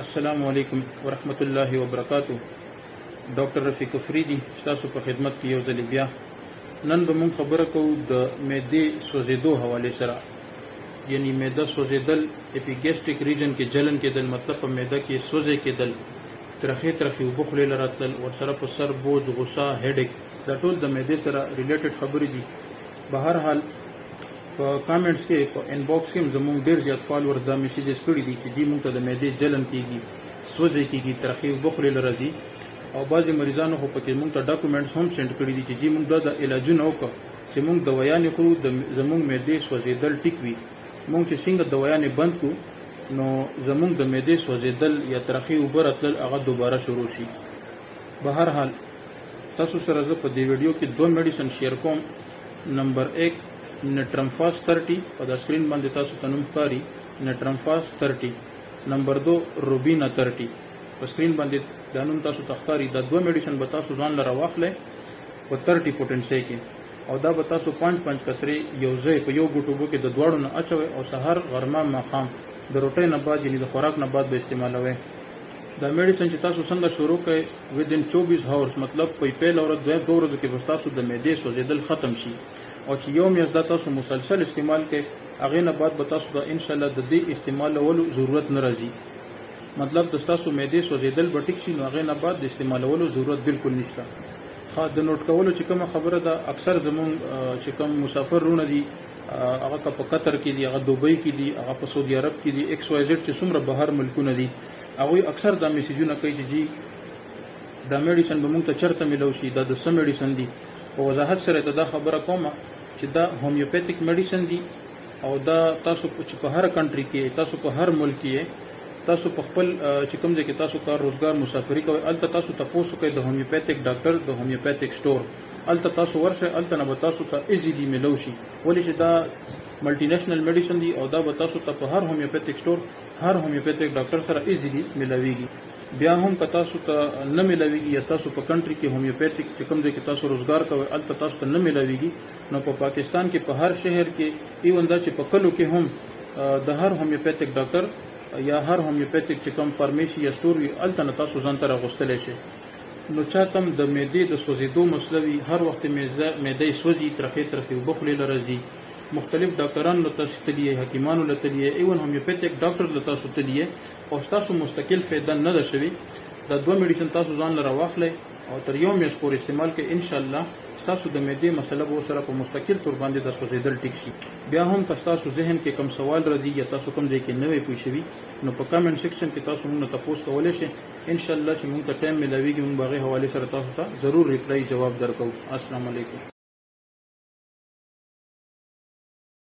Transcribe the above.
السلام علیکم ورحمت الله وبرکاتو. ډاکټر رفیق افریدي تاسو په خدمت کې یو ځل بیا. نن به موږ خبره کوو د معدې سوځېدو حواله سره. یعنی معده سوځېدل، اپیګیسټریک ریجن کې جلن کېدل، مطلب په معده کې سوځې کېدل، ترخې اوبه خولې له راتلل، ورسره په سر بوج، غوسه، هیډیک، دا ټول د معدې سره ریلیټډ خبرې دي. به هر حال په کامنټس کې، په ان باکس کې زموږ ډیر زیات فالوور دا میسیجز کړي دي چې جی موږ ته د معدې جلن کیږي، سوځې کیږي، ترخې اوبه خولې له راځي، او بعضې مریضانو خو پکې موږ ته ډاکومنټس هم سینډ کړي دي چې جی موږ دا د علاجونه وکړه چې موږ دوایانې خورو، زموږ معدې سوځېدل ټیک وي. موږ چې څنګه دوایانې بند کړو نو زموږ د معدې سوځېدل یا ترخې اوبه راتلل هغه دوباره شروع شي. به هر حال تاسو سره زه په دې ویډیو کې 2 میډیسن شیر کوم. نمبر 1 نټرمفاس 30 په دا سکرین باندې تاسو ته نوم ښکاري، نټرمفاس 30. نمبر 2 روبینا 30 په سکرین باندې دا نوم تاسو ته ښکاري. دا 2 میډیسن به تاسو ځان لره واخلئ په 30 پوټنسۍ کې، او دا به تاسو 5 قطرې یو ځای په یو ګوټ اوبو کې د دواړو نه اچوئ، او سهار، غرمه، ماښام د روټۍ نه بعد، یعنی د خوراک نه بعد به استعمالوئ. دا میډیسن چې تاسو څنګه شروع کړئ ودین 24 هاورز، مطلب په پیل ورځ 2 ورځو کې به تاسو د معدې سوځېدل ختم شي، او چې یو میاشت دا تاسو مسلسل استعمال کړئ، هغې نه بعد به تاسو د انشاءالله د دې استعمالولو ضرورت نه راځي. مطلب د تاسو معدې سوځېدل به ټیک شي، نو هغې نه بعد د استعمالولو ضرورت بالکل نشته. د نوٹ کولو چې کومه خبره ده، اکثر زمونږ چې کوم مسافر رونه دي، هغه که په قطر کې دي، هغه دوبۍ کې دي، هغه په سعودي عرب کې دي، XYZ چې څومره بهر ملکونه دي، هغوی اکثر دا میسیجونه کوي چې جی دا میډیسن به موږ ته چېرته میلو شي، دا د څه میډیسن دي. په وضاحت سره ته دا خبره کومه چې دا هومیوپیتیک میډیسن دي، او دا تاسو چې په هر کنټري کې، تاسو په هر ملک کې، تاسو په خپل چې کوم ځای کې تاسو کار روزګار مسافري کوئ، هلته تاسو تپوس وکئ د هومیوپیتیک ډاکټر، د هومیوپیتیک سټور، هلته تاسو ورشئ، هلته نه به تاسو ته ایزیلی میلو شي. ولې چې دا ملټي نیشنل میډیسن دي، او دا به تاسو ته په هر هومیوپیتیک سټور، هر هومیوپیتیک ډاکټر سره ایزیلی میلاویږي. بیا هم که تاسو ته نه میلاویږي، یا تاسو په کنټري کې هومیوپیتیک چې کوم ځای کې تاسو روزګار کوئ هلته تاسو ته نه میلاویږي، نو په پاکستان کې په هر شهر کې، ایون دا چې په کلو کې هم د هر هومیوپیتیک ډاکټر یا هر هومیوپیتیک چې کوم فارمیسي یا سټور وي، هلته نه تاسو ځان ته راغوښتلی شئ. نو چاته هم د معدې د سوځېدو مسله وي، هر وخت معده یې سوځي، ترخې اوبه خولې له راځي، مختلف ډاکټرانو له تاسو تللی، حکیمانو له تللی، ایون هومیوپیتیک ډاکټر له تاسو تللی، او ستاسو مستقل فایده نه ده شوې، دا 2 میډیسن تاسو ځان لره واخلئ او تر یو میاشت پورې استعمال کړئ. انشاءالله ستاسو د معدې مسله به ورسره په مستقل طور باندې د سوځېدل ټیک شي. بیا هم که ستاسو ذهن کې کوم سوال راځي، یا تاسو کوم ځای کې نوی پوه شوي، نو په کامنټ سیکشن کې تاسو موږ نه تپوس کولی شئ. انشاءالله چې موږ ته ټایم میلاویږي، موږ به هغې حوالې سره تاسو ته ضرور ریپلای جواب درکوو. السلام علیکم.